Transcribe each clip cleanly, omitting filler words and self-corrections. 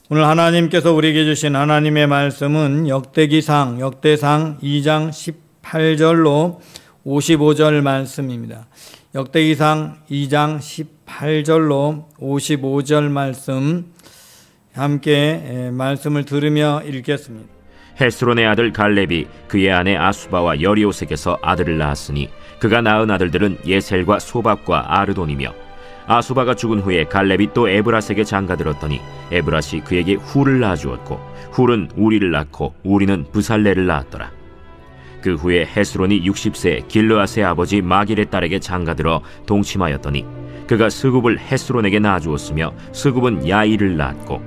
오늘 하나님께서 우리에게 주신 하나님의 말씀은 역대상 2장 18절로 55절 말씀입니다. 역대기상 2장 18절로 55절 말씀 함께 말씀을 들으며 읽겠습니다. 헤스론의 아들 갈렙이 그의 아내 아수바와 여리오색에서 아들을 낳았으니 그가 낳은 아들들은 예셀과 소박과 아르돈이며, 아수바가 죽은 후에 갈렙이 또 에브라스에게 장가들었더니 에브라시 그에게 훌을 낳아주었고, 훌은 우리를 낳고 우리는 브살레를 낳았더라. 그 후에 헤스론이 60세에 길르앗의 아버지 마길의 딸에게 장가들어 동침하였더니 그가 스굽을 헤스론에게 낳아주었으며 스굽은 야일을 낳았고,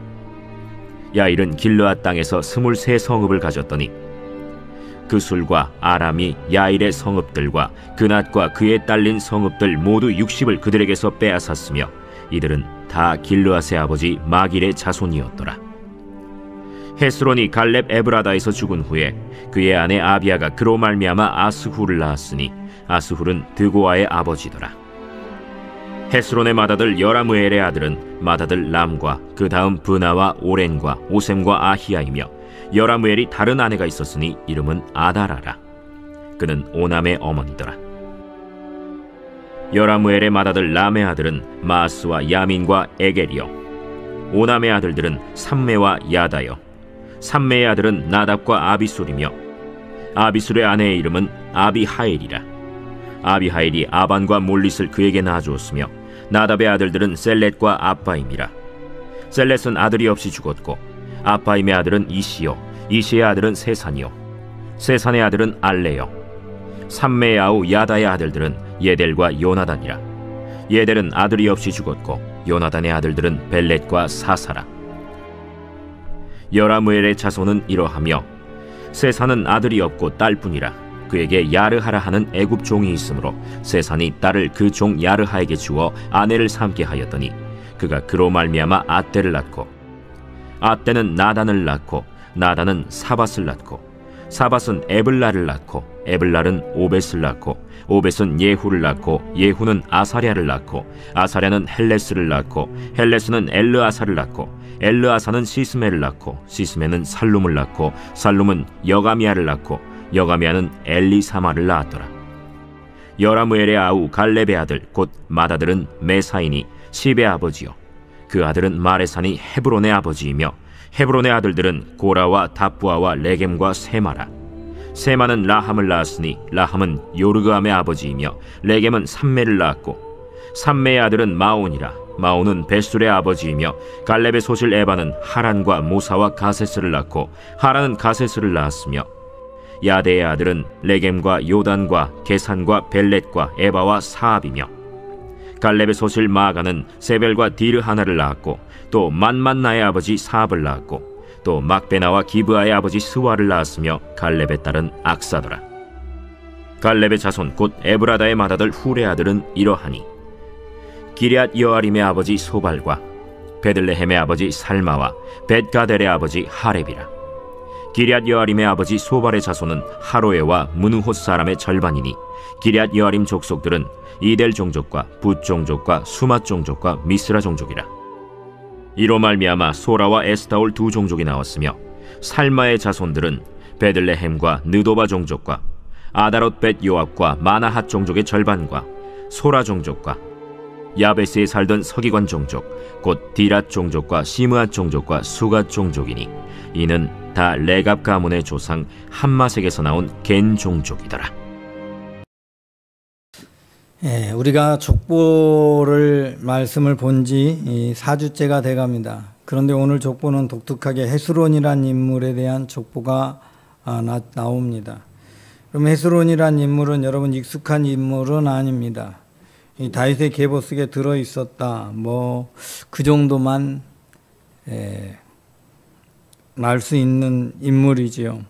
야일은 길르앗 땅에서 23성읍을 가졌더니 그술과 아람이 야일의 성읍들과 그낫과 그에 딸린 성읍들 모두 60을 그들에게서 빼앗았으며 이들은 다 길르앗의 아버지 마길의 자손이었더라. 헤스론이 갈렙 에브라다에서 죽은 후에 그의 아내 아비아가 그로 말미암아 아스훌을 낳았으니 아스훌은 드고아의 아버지더라. 헤스론의 맏아들 여라무엘의 아들은 맏아들 람과 그 다음 브나와 오렌과 오셈과 아히야이며, 여라무엘이 다른 아내가 있었으니 이름은 아다라라. 그는 오남의 어머니더라. 여라무엘의 맏아들 람의 아들은 마스와 야민과 에겔이요, 오남의 아들들은 삼메와 야다요, 삼메의 아들은 나답과 아비술이며, 아비술의 아내의 이름은 아비하일이라. 아비하일이 아반과 몰릿을 그에게 낳아주었으며 나답의 아들들은 셀렛과 아빠임이라. 셀렛은 아들이 없이 죽었고 아빠임의 아들은 이시요, 이시의 아들은 세산이요, 세산의 아들은 알레요. 삼메의 아우 야다의 아들들은 예델과 요나단이라. 예델은 아들이 없이 죽었고 요나단의 아들들은 벨렛과 사사라. 여라무엘의 자손은 이러하며, 세산은 아들이 없고 딸뿐이라. 그에게 야르하라 하는 애굽 종이 있으므로 세산이 딸을 그 종 야르하에게 주어 아내를 삼게 하였더니 그가 그로 말미암아 아떼를 낳고, 아떼는 나단을 낳고 나단은 사밧을 낳고, 사밧은 에블라를 낳고 에블랄은 오벳을 낳고, 오벳은 예후를 낳고 예후는 아사랴를 낳고, 아사랴는 헬레스를 낳고 헬레스는 엘르아사를 낳고, 엘르아사는 시스메를 낳고 시스메는 살룸을 낳고 살룸은 여가미아를 낳고 여가미아는 엘리사마를 낳았더라. 여라무엘의 아우 갈렙의 아들 곧 맏아들은 메사이니 시베의 아버지요, 그 아들은 마레산이 헤브론의 아버지이며, 헤브론의 아들들은 고라와 다부아와 레겜과 세마라. 세마는 라함을 낳았으니 라함은 요르그암의 아버지이며 레겜은 삼메를 낳았고, 삼메의 아들은 마온이라. 마온은 베술의 아버지이며 갈렙의 소실 에바는 하란과 모사와 가세스를 낳고 하란은 가세스를 낳았으며, 야데의 아들은 레겜과 요단과 게산과 벨렛과 에바와 사압이며, 갈렙의 소실 마가는 세벨과 디르하나를 낳았고 또 만만나의 아버지 사압을 낳았고 또 막베나와 기브아의 아버지 스와를 낳았으며 갈렙의 딸은 악사더라. 갈렙의 자손 곧 에브라다의 맏아들 훌의 아들은 이러하니, 기럇 여아림의 아버지 소발과 베들레헴의 아버지 살마와 벳가델의 아버지 하렙이라. 기럇 여아림의 아버지 소발의 자손은 하로에와 무느호 사람의 절반이니, 기럇 여아림 족속들은 이델 종족과 붓 종족과 수맛 종족과 미스라 종족이라. 이로 말미암아 소라와 에스타올 두 종족이 나왔으며, 살마의 자손들은 베들레헴과 느도바 종족과 아다롯 벳 요압과 마나핫 종족의 절반과 소라 종족과 야베스에 살던 서기관 종족 곧 디랏 종족과 시므앗 종족과 수갓 종족이니, 이는 다 레갑 가문의 조상 함마색에서 나온 겐 종족이더라. 우리가 족보를 말씀을 본 지 4주째가 돼갑니다. 그런데 오늘 족보는 독특하게 헤스론이란 인물에 대한 족보가 나옵니다. 그럼 헤스론이란 인물은 여러분 익숙한 인물은 아닙니다. 이 다윗의 계보 속에 들어있었다, 그 정도만 알 수 있는 인물이지요.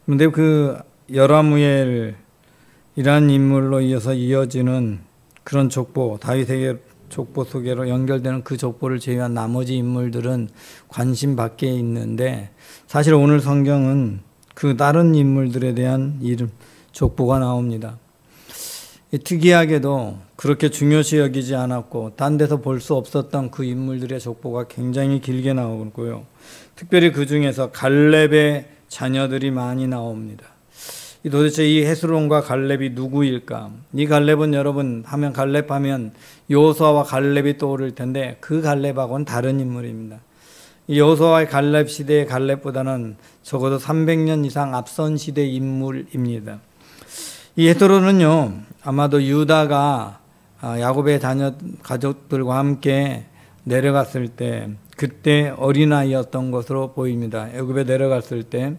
그런데 그 여라무엘이라는 인물로 이어지는 그런 족보, 다윗의 족보 속에로 연결되는 그 족보를 제외한 나머지 인물들은 관심 밖에 있는데, 사실 오늘 성경은 그 다른 인물들에 대한 족보가 나옵니다. 특이하게도 그렇게 중요시 여기지 않았고 딴 데서 볼 수 없었던 그 인물들의 족보가 굉장히 길게 나오고요. 특별히 그 중에서 갈렙의 자녀들이 많이 나옵니다. 도대체 이 헤스론과 갈렙이 누구일까? 이 갈렙은 여러분 하면 갈렙 하면 여호수아와 갈렙이 떠오를 텐데 그 갈렙하고는 다른 인물입니다. 이 여호수아와 갈렙 시대의 갈렙보다는 적어도 300년 이상 앞선 시대 인물입니다. 이 헤스론은요, 아마도 유다가 야곱의 자녀 가족들과 함께 내려갔을 때 그때 어린아이였던 것으로 보입니다. 애굽에 내려갔을 때.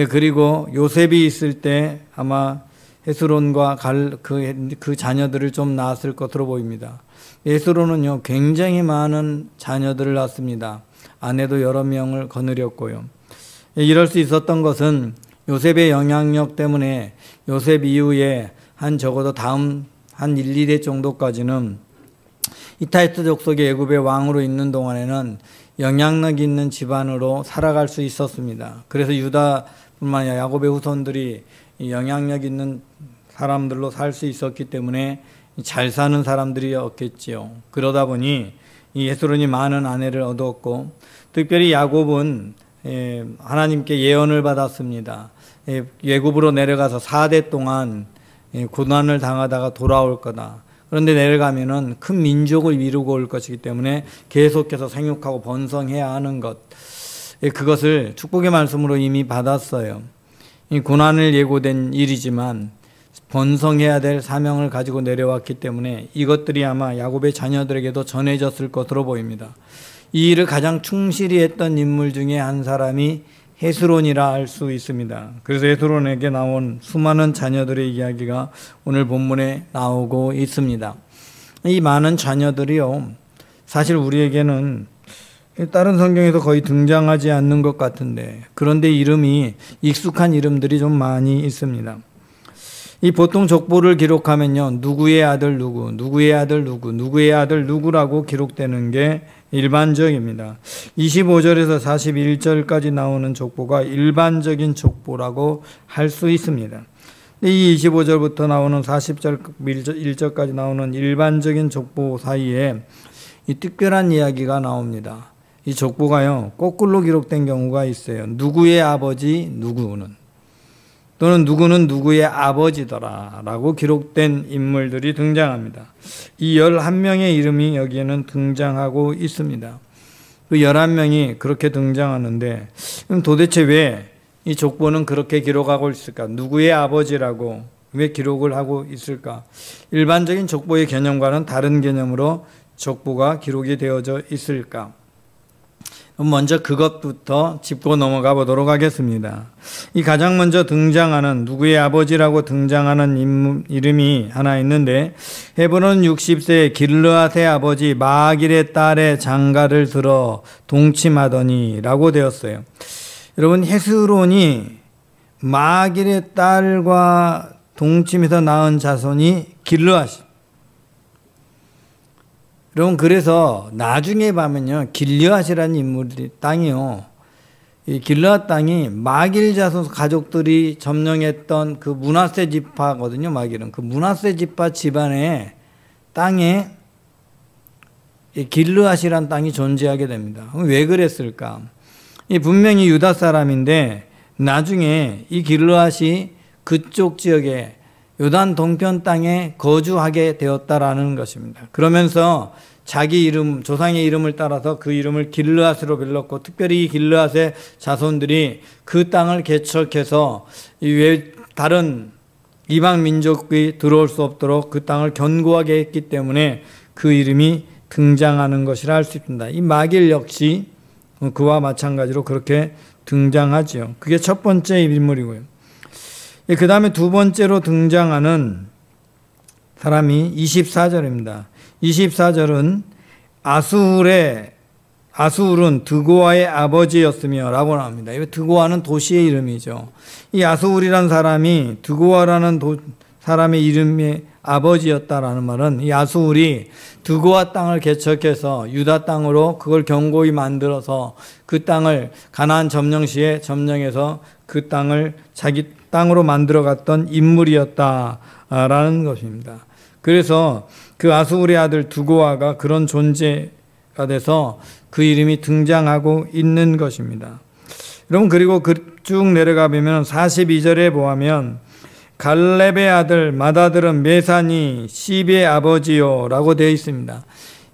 그리고 요셉이 있을 때 아마 헤스론과 그 자녀들을 좀 낳았을 것으로 보입니다. 헤스론은요, 굉장히 많은 자녀들을 낳았습니다. 아내도 여러 명을 거느렸고요. 이럴 수 있었던 것은 요셉의 영향력 때문에 요셉 이후에 적어도 다음 한 1, 2대 정도까지는 히타이트 족속의 애굽의 왕으로 있는 동안에는 영향력 있는 집안으로 살아갈 수 있었습니다. 그래서 유다뿐만 아니라 야곱의 후손들이 영향력 있는 사람들로 살 수 있었기 때문에 잘 사는 사람들이었겠지요. 그러다 보니 이 헤스론이 많은 아내를 얻었고, 특별히 야곱은 하나님께 예언을 받았습니다. 애굽으로 내려가서 4대 동안 고난을 당하다가 돌아올 거다. 그런데 내려가면은 큰 민족을 이루고 올 것이기 때문에 계속해서 생육하고 번성해야 하는 것, 그것을 축복의 말씀으로 이미 받았어요. 이 고난을 예고된 일이지만 번성해야 될 사명을 가지고 내려왔기 때문에 이것들이 아마 야곱의 자녀들에게도 전해졌을 것으로 보입니다. 이 일을 가장 충실히 했던 인물 중에 한 사람이 헤스론이라 할 수 있습니다. 그래서 헤스론에게 나온 수많은 자녀들의 이야기가 오늘 본문에 나오고 있습니다. 이 많은 자녀들이요, 사실 우리에게는 다른 성경에서 거의 등장하지 않는 것 같은데, 그런데 이름이 익숙한 이름들이 좀 많이 있습니다. 이 보통 족보를 기록하면요, 누구의 아들 누구, 누구의 아들 누구, 누구의 아들 누구라고 기록되는 게 일반적입니다. 25절에서 41절까지 나오는 족보가 일반적인 족보라고 할 수 있습니다. 이 25절부터 나오는 40절 1절까지 나오는 일반적인 족보 사이에 이 특별한 이야기가 나옵니다. 이 족보가요, 거꾸로 기록된 경우가 있어요. 누구의 아버지 누구는, 또는 누구는 누구의 아버지더라 라고 기록된 인물들이 등장합니다. 이 11명의 이름이 여기에는 등장하고 있습니다. 그 11명이 그렇게 등장하는데, 그럼 도대체 왜 이 족보는 그렇게 기록하고 있을까? 누구의 아버지라고 왜 기록을 하고 있을까? 일반적인 족보의 개념과는 다른 개념으로 족보가 기록이 되어져 있을까? 먼저 그것부터 짚고 넘어가 보도록 하겠습니다. 이 가장 먼저 등장하는, 누구의 아버지라고 등장하는 이름이 하나 있는데, 헤브론 60세의 길르앗의 아버지 마길의 딸의 장가를 들어 동침하더니 라고 되었어요. 여러분, 헤스론이 마길의 딸과 동침해서 낳은 자손이 길르앗이, 여러분, 그래서 나중에 보면요, 길르앗이라는 인물들이 땅이요, 이 길르앗 땅이 마길 자손 가족들이 점령했던 그 므낫세 지파거든요. 마길은 그 므낫세 지파 집안의 땅에 이 길르앗이라는 땅이 존재하게 됩니다. 왜 그랬을까? 이 분명히 유다 사람인데 나중에 이 길르앗이 그쪽 지역에 요단 동편 땅에 거주하게 되었다라는 것입니다. 그러면서 자기 이름, 조상의 이름을 따라서 그 이름을 길르앗으로 불렀고, 특별히 이 길르앗의 자손들이 그 땅을 개척해서 다른 이방 민족이 들어올 수 없도록 그 땅을 견고하게 했기 때문에 그 이름이 등장하는 것이라 할 수 있습니다. 이 마길 역시 그와 마찬가지로 그렇게 등장하지요. 그게 첫 번째 인물이고요. 그 다음에 두 번째로 등장하는 사람이 24절입니다. 24절은 아수울은 드고아의 아버지였으며 라고 나옵니다. 드고아는 도시의 이름이죠. 이 아수울이라는 사람이 드고아라는 사람의 이름의 아버지였다라는 말은 이 아수울이 드고아 땅을 개척해서 유다 땅으로 그걸 견고히 만들어서 그 땅을 가나안 점령 시에 점령해서 그 땅을 자기 땅으로 만들어 갔던 인물이었다라는 것입니다. 그래서 그 아수울의 아들 드고아가 그런 존재가 돼서 그 이름이 등장하고 있는 것입니다. 여러분, 그리고 쭉 내려가 보면 42절에 보면 갈렙의 아들 맏아들은 메산이 시브의 아버지요 라고 되어 있습니다.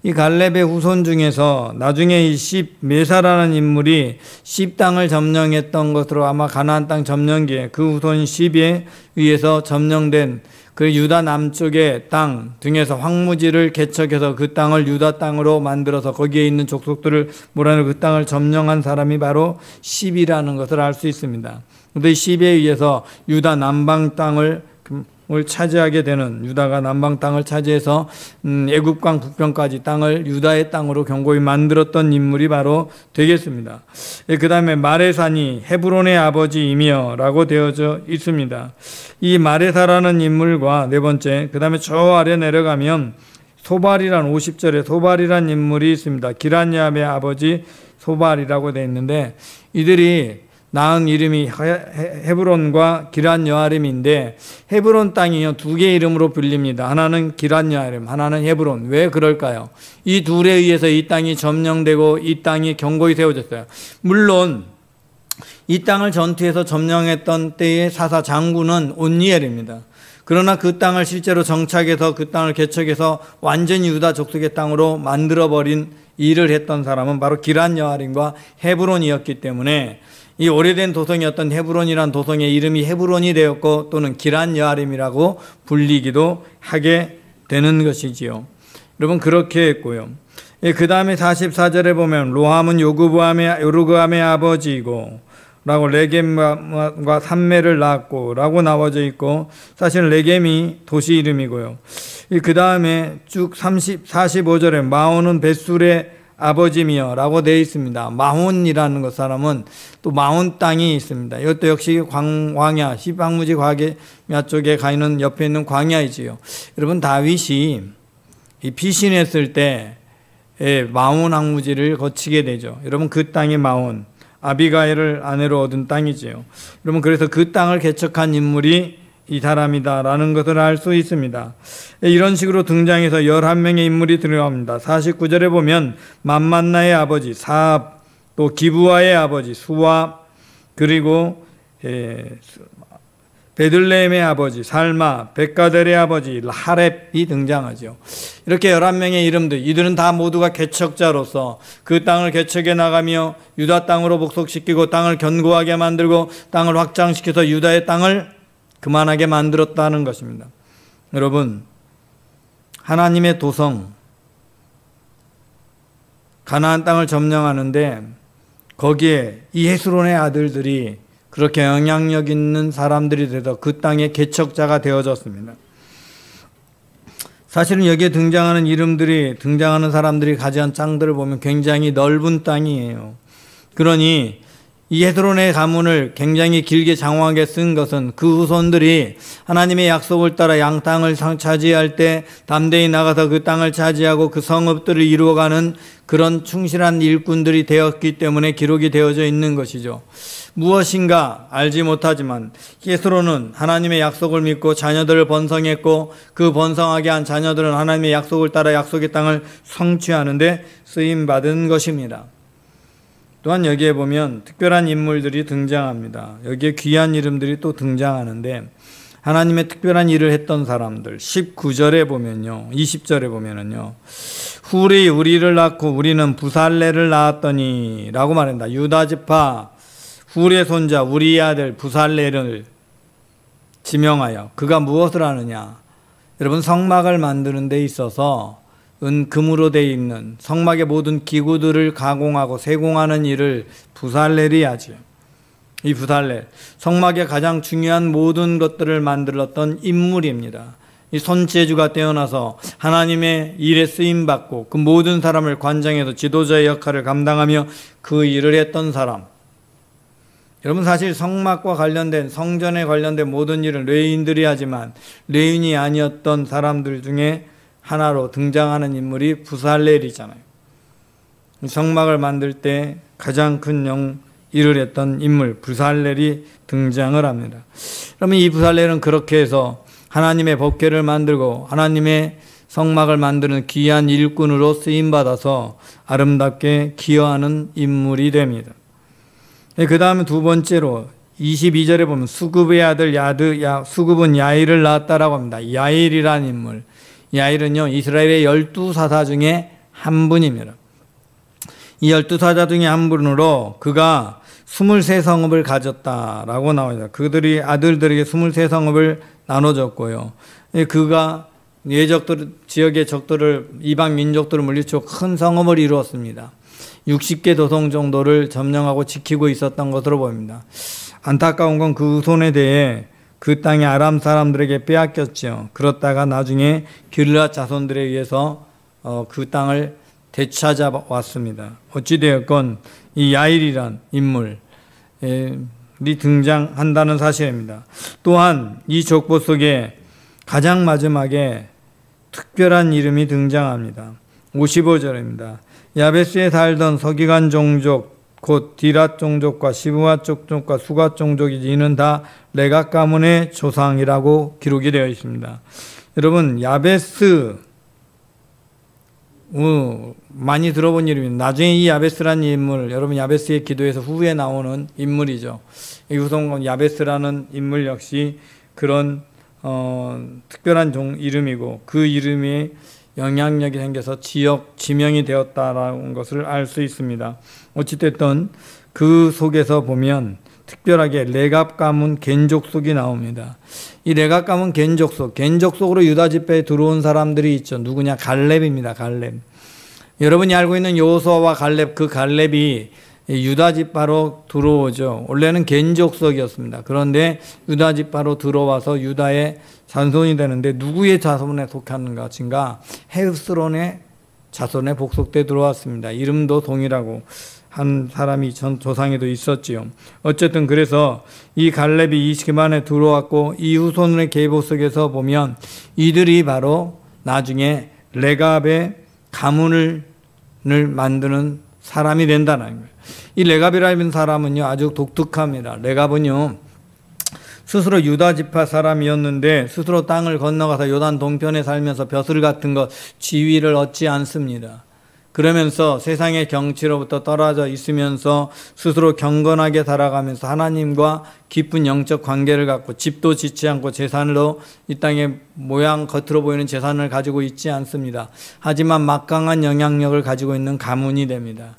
이 갈렙의 후손 중에서 나중에 이 메사라는 인물이 십 땅을 점령했던 것으로 아마 가나안 땅 점령기에 그 후손 시브에 의해서 점령된 그 유다 남쪽의 땅 등에서 황무지를 개척해서 그 땅을 유다 땅으로 만들어서 거기에 있는 족속들을 몰아내고 그 땅을 점령한 사람이 바로 시브라는 것을 알 수 있습니다. 그런데 시브에 의해서 유다 남방 땅을 차지하게 되는, 유다가 남방 땅을 차지해서 애굽강 북편까지 땅을 유다의 땅으로 견고히 만들었던 인물이 바로 되겠습니다. 그 다음에 마레산이 헤브론의 아버지이며 라고 되어져 있습니다. 이 마레사라는 인물과 네 번째, 그 다음에 저 아래 내려가면 소발이란 50절에 소발이란 인물이 있습니다. 기란야합의 아버지 소발이라고 되어 있는데 이들이 낳은 이름이 헤브론과 기란여아림인데 헤브론 땅이요 두 개의 이름으로 불립니다. 하나는 기란여아림, 하나는 헤브론. 왜 그럴까요? 이 둘에 의해서 이 땅이 점령되고 이 땅이 견고히 세워졌어요. 물론 이 땅을 전투해서 점령했던 때의 사사 장군은 온니엘입니다. 그러나 그 땅을 실제로 정착해서 그 땅을 개척해서 완전히 유다 족속의 땅으로 만들어버린 일을 했던 사람은 바로 기란여아림과 헤브론이었기 때문에 이 오래된 도성이었던 헤브론이란 도성의 이름이 헤브론이 되었고 또는 기란여아림이라고 불리기도 하게 되는 것이지요. 여러분, 그렇게 했고요. 그 다음에 44절에 보면 로함은 요르그암의 아버지이고 라고 레겜과 산메를 낳았고 라고 나와져 있고, 사실 레겜이 도시 이름이고요. 그 다음에 쭉 45절에 마온은 벳술의 아버지며 라고 되어 있습니다. 마혼이라는 것 사람은 또 마혼 땅이 있습니다. 이것도 역시 광야, 시방무지 광야 쪽에 가 있는 옆에 있는 광야이지요. 여러분, 다윗이 이 피신했을 때 마혼 황무지를 거치게 되죠. 여러분, 그 땅이 마혼, 아비가일을 아내로 얻은 땅이지요. 여러분, 그래서 그 땅을 개척한 인물이 이 사람이다라는 것을 알 수 있습니다. 이런 식으로 등장해서 11명의 인물이 들어갑니다. 49절에 보면 만만나의 아버지 사압, 또 기부아의 아버지 수아, 그리고 베들레헴의 아버지 살마, 백가델의 아버지 하렙이 등장하죠. 이렇게 11명의 이름들, 이들은 다 모두가 개척자로서 그 땅을 개척해 나가며 유다 땅으로 복속시키고 땅을 견고하게 만들고 땅을 확장시켜서 유다의 땅을 그만하게 만들었다는 것입니다. 여러분, 하나님의 도성 가나안 땅을 점령하는데 거기에 이 헤스론의 아들들이 그렇게 영향력 있는 사람들이 돼서 그 땅의 개척자가 되어졌습니다. 사실은 여기에 등장하는 사람들이 가져간 땅들을 보면 굉장히 넓은 땅이에요. 그러니 이 헤스론의 가문을 굉장히 길게 장황하게 쓴 것은 그 후손들이 하나님의 약속을 따라 양 땅을 차지할 때 담대히 나가서 그 땅을 차지하고 그 성읍들을 이루어가는 그런 충실한 일꾼들이 되었기 때문에 기록이 되어져 있는 것이죠. 무엇인가 알지 못하지만 헤스론은 하나님의 약속을 믿고 자녀들을 번성했고 그 번성하게 한 자녀들은 하나님의 약속을 따라 약속의 땅을 성취하는데 쓰임받은 것입니다. 또한 여기에 보면 특별한 인물들이 등장합니다. 여기에 귀한 이름들이 또 등장하는데 하나님의 특별한 일을 했던 사람들 19절에 보면요, 20절에 보면은요, 훌이 우리를 낳고 우리는 부살레를 낳았더니 라고 말합니다. 유다 지파 훌의 손자 우리의 아들 부살레를 지명하여 그가 무엇을 하느냐. 여러분, 성막을 만드는 데 있어서 금으로 되어 있는 성막의 모든 기구들을 가공하고 세공하는 일을 부살렐이 하죠. 이 부살렐, 성막의 가장 중요한 모든 것들을 만들었던 인물입니다. 이 손재주가 뛰어나서 하나님의 일에 쓰임받고 그 모든 사람을 관장해서 지도자의 역할을 감당하며 그 일을 했던 사람. 여러분 사실 성막과 관련된 성전에 관련된 모든 일은 레위인들이 하지만 레위인이 아니었던 사람들 중에 하나로 등장하는 인물이 부살렐이잖아요. 성막을 만들 때 가장 큰 일을 했던 인물 부살렐이 등장을 합니다. 그러면 이 부살렐은 그렇게 해서 하나님의 법궤를 만들고 하나님의 성막을 만드는 귀한 일꾼으로 쓰임받아서 아름답게 기여하는 인물이 됩니다. 그 다음에 두 번째로 22절에 보면 수굽의 아들 수굽은 야일을 낳았다라고 합니다. 야일이라는 인물. 야일은요, 이스라엘의 12사사 중에 한 분입니다. 이 12사자 중에 한 분으로 그가 23성읍을 가졌다라고 나옵니다. 그들이 아들들에게 23성읍을 나눠줬고요. 그가 지역의 적들을, 이방 민족들을 물리치고 큰 성읍을 이루었습니다. 60개 도성 정도를 점령하고 지키고 있었던 것으로 보입니다. 안타까운 건 그 후손에 대해 그 땅이 아람 사람들에게 빼앗겼죠. 그렇다가 나중에 길르앗 자손들에 의해서 그 땅을 되찾아왔습니다. 어찌되었건 이 야일이란 인물이 등장한다는 사실입니다. 또한 이 족보 속에 가장 마지막에 특별한 이름이 등장합니다. 55절입니다. 야베스에 살던 서기관 종족 곧 디랏 종족과 시브앗 종족과 수갓 종족이지 이는 다 레갑 가문의 조상이라고 기록이 되어 있습니다. 여러분 야베스 많이 들어본 이름입니다. 나중에 이 야베스라는 인물, 여러분 야베스의 기도에서 후에 나오는 인물이죠. 이 후손 야베스라는 인물 역시 그런 특별한 이름이고 그 이름이 영향력이 생겨서 지명이 되었다라는 것을 알 수 있습니다. 어찌됐든 그 속에서 보면 특별하게 레갑 가문 겐족속이 나옵니다. 이 레갑 가문 겐족속으로 유다 지파에 들어온 사람들이 있죠. 누구냐? 갈렙입니다. 갈렙. 여러분이 알고 있는 여호수아와 갈렙, 그 갈렙이 유다 지파로 들어오죠. 원래는 겐족속이었습니다. 그런데 유다 지파로 들어와서 유다의 자손이 되는데 누구의 자손에 속하는가? 헤스론의 자손에 복속돼 들어왔습니다. 이름도 동일하고 한 사람이 조상에도 있었지요. 어쨌든 그래서 이 갈렙이 이 시간에 들어왔고 이 후손의 계보 속에서 보면 이들이 바로 나중에 레갑의 가문을 만드는 사람이 된다는 거예요. 이 레갑이라는 사람은요 아주 독특합니다. 레갑은요 스스로 유다 지파 사람이었는데 스스로 땅을 건너가서 요단 동편에 살면서 벼슬 같은 것 지위를 얻지 않습니다. 그러면서 세상의 경치로부터 떨어져 있으면서 스스로 경건하게 살아가면서 하나님과 깊은 영적 관계를 갖고 집도 짓지 않고 재산으로 이 땅의 모양 겉으로 보이는 재산을 가지고 있지 않습니다. 하지만 막강한 영향력을 가지고 있는 가문이 됩니다.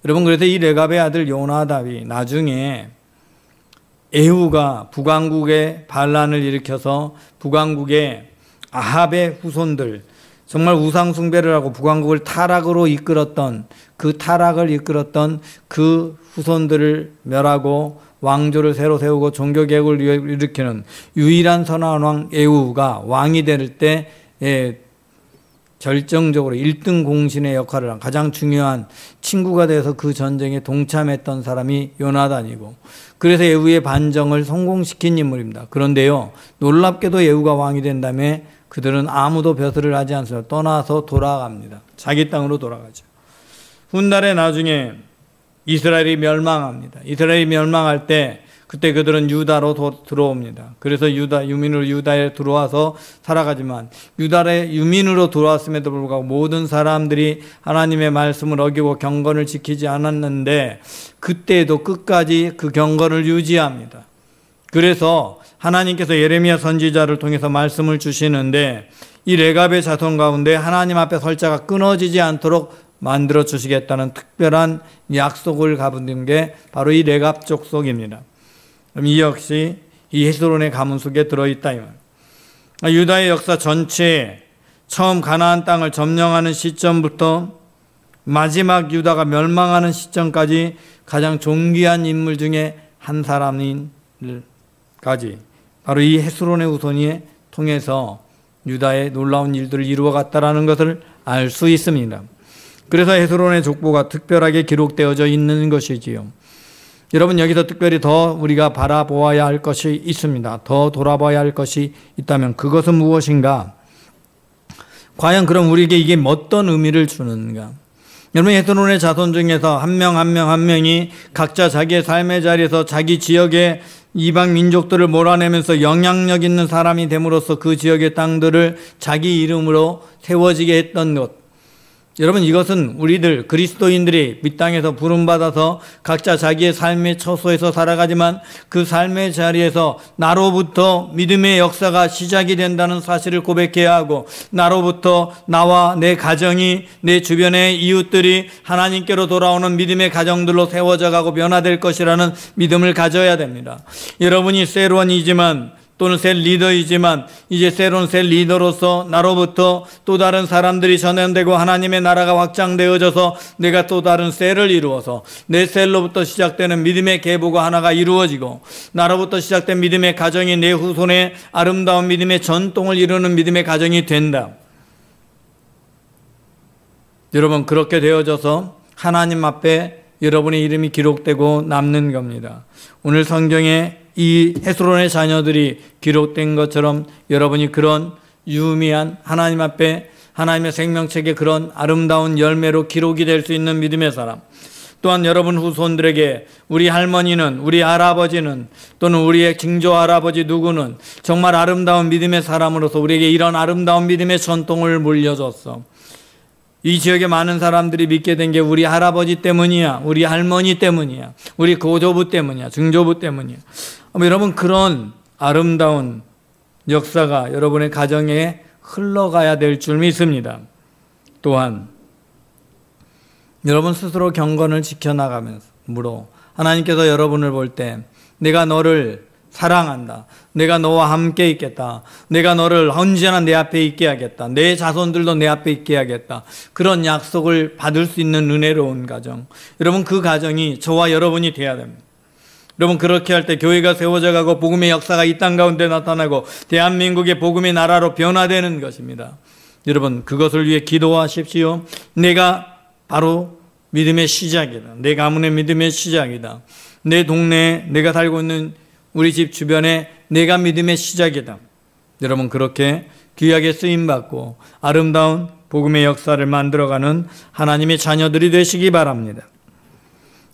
여러분 그래서 이 레갑의 아들 요나답이 나중에 에후가 북왕국의 반란을 일으켜서 북왕국의 아합의 후손들 정말 우상 숭배를 하고 북왕국을 타락으로 이끌었던 그 후손들을 멸하고 왕조를 새로 세우고 종교개혁을 일으키는 유일한 선한 왕 에후가 왕이 될 때 결정적으로 1등 공신의 역할을 한 가장 중요한 친구가 되어서 그 전쟁에 동참했던 사람이 요나단이고 그래서 에후의 반정을 성공시킨 인물입니다. 그런데요 놀랍게도 에후가 왕이 된 다음에 그들은 아무도 벼슬을 하지 않습니다. 떠나서 돌아갑니다. 자기 땅으로 돌아가죠. 훗날에 나중에 이스라엘이 멸망합니다. 이스라엘이 멸망할 때 그때 그들은 유다로 들어옵니다. 그래서 유민으로 유다에 들어와서 살아가지만 유다의 유민으로 들어왔음에도 불구하고 모든 사람들이 하나님의 말씀을 어기고 경건을 지키지 않았는데 그때에도 끝까지 그 경건을 유지합니다. 그래서 하나님께서 예레미야 선지자를 통해서 말씀을 주시는데 이 레갑의 자손 가운데 하나님 앞에 설 자가 끊어지지 않도록 만들어 주시겠다는 특별한 약속을 가진 게 바로 이 레갑 족속입니다. 그럼 이 역시 이 헤스론의 가문 속에 들어있다. 유다의 역사 전체에 처음 가나안 땅을 점령하는 시점부터 마지막 유다가 멸망하는 시점까지 가장 존귀한 인물 중에 한 사람인까지 바로 이 헤스론의 후손이 통해서 유다의 놀라운 일들을 이루어갔다는 것을 알 수 있습니다. 그래서 헤스론의 족보가 특별하게 기록되어져 있는 것이지요. 여러분, 여기서 특별히 더 우리가 바라보아야 할 것이 있습니다. 더 돌아봐야 할 것이 있다면 그것은 무엇인가? 과연 그럼 우리에게 이게 어떤 의미를 주는가? 여러분, 헤스론의 자손 중에서 한 명이 각자 자기의 삶의 자리에서 자기 지역의 이방 민족들을 몰아내면서 영향력 있는 사람이 됨으로써 그 지역의 땅들을 자기 이름으로 세워지게 했던 것. 여러분, 이것은 우리들 그리스도인들이 이 땅에서 부름받아서 각자 자기의 삶의 처소에서 살아가지만 그 삶의 자리에서 나로부터 믿음의 역사가 시작이 된다는 사실을 고백해야 하고, 나로부터 나와 내 가정이, 내 주변의 이웃들이 하나님께로 돌아오는 믿음의 가정들로 세워져 가고 변화될 것이라는 믿음을 가져야 됩니다. 여러분이 새로운이지만 또는 새 리더이지만 이제 새로운 새 리더로서 나로부터 또 다른 사람들이 전환되고 하나님의 나라가 확장되어져서 내가 또 다른 셀을 이루어서 내 셀로부터 시작되는 믿음의 계보가 하나가 이루어지고, 나로부터 시작된 믿음의 가정이 내 후손의 아름다운 믿음의 전통을 이루는 믿음의 가정이 된다. 여러분, 그렇게 되어져서 하나님 앞에 여러분의 이름이 기록되고 남는 겁니다. 오늘 성경에 이 헤스론의 자녀들이 기록된 것처럼 여러분이 그런 유미한 하나님 앞에 하나님의 생명책의 그런 아름다운 열매로 기록이 될 수 있는 믿음의 사람, 또한 여러분 후손들에게 우리 할머니는, 우리 할아버지는, 또는 우리의 증조 할아버지 누구는 정말 아름다운 믿음의 사람으로서 우리에게 이런 아름다운 믿음의 전통을 물려줬어. 이 지역에 많은 사람들이 믿게 된 게 우리 할아버지 때문이야, 우리 할머니 때문이야, 우리 고조부 때문이야, 증조부 때문이야. 여러분, 그런 아름다운 역사가 여러분의 가정에 흘러가야 될 줄 믿습니다. 또한 여러분 스스로 경건을 지켜나가면서 하나님께서 여러분을 볼 때 내가 너를 사랑한다, 내가 너와 함께 있겠다, 내가 너를 언제나 내 앞에 있게 하겠다, 내 자손들도 내 앞에 있게 하겠다, 그런 약속을 받을 수 있는 은혜로운 가정, 여러분 그 가정이 저와 여러분이 돼야 됩니다. 여러분, 그렇게 할 때 교회가 세워져 가고 복음의 역사가 이 땅 가운데 나타나고 대한민국의 복음의 나라로 변화되는 것입니다. 여러분, 그것을 위해 기도하십시오. 내가 바로 믿음의 시작이다. 내 가문의 믿음의 시작이다. 내 동네에, 내가 살고 있는 우리 집 주변에 내가 믿음의 시작이다. 여러분, 그렇게 귀하게 쓰임받고 아름다운 복음의 역사를 만들어가는 하나님의 자녀들이 되시기 바랍니다.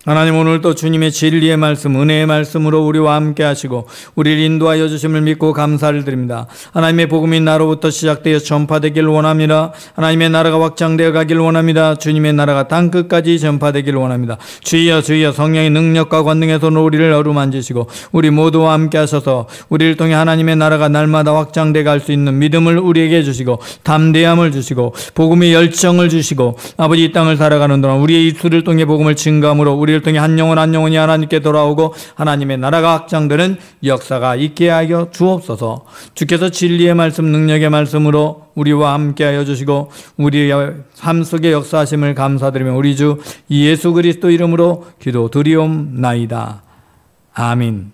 하나님, 오늘도 주님의 진리의 말씀, 은혜의 말씀으로 우리와 함께 하시고 우리를 인도하여 주심을 믿고 감사를 드립니다. 하나님의 복음이 나로부터 시작되어 전파되길 원합니다. 하나님의 나라가 확장되어 가길 원합니다. 주님의 나라가 땅끝까지 전파되길 원합니다. 주여, 주여, 성령의 능력과 권능의 손으로 우리를 어루만지시고 우리 모두와 함께 하셔서 우리를 통해 하나님의 나라가 날마다 확장되어 갈 수 있는 믿음을 우리에게 주시고 담대함을 주시고 복음의 열정을 주시고, 아버지, 이 땅을 살아가는 동안 우리의 입술을 통해 복음을 증거함으로 우리를 통해 한 영혼 한 영혼이 하나님께 돌아오고 하나님의 나라가 확장되는 역사가 있게 하여 주옵소서. 주께서 진리의 말씀, 능력의 말씀으로 우리와 함께하여 주시고 우리의 삶 속에 역사하심을 감사드리며 우리 주 예수 그리스도 이름으로 기도드리옵나이다. 아멘.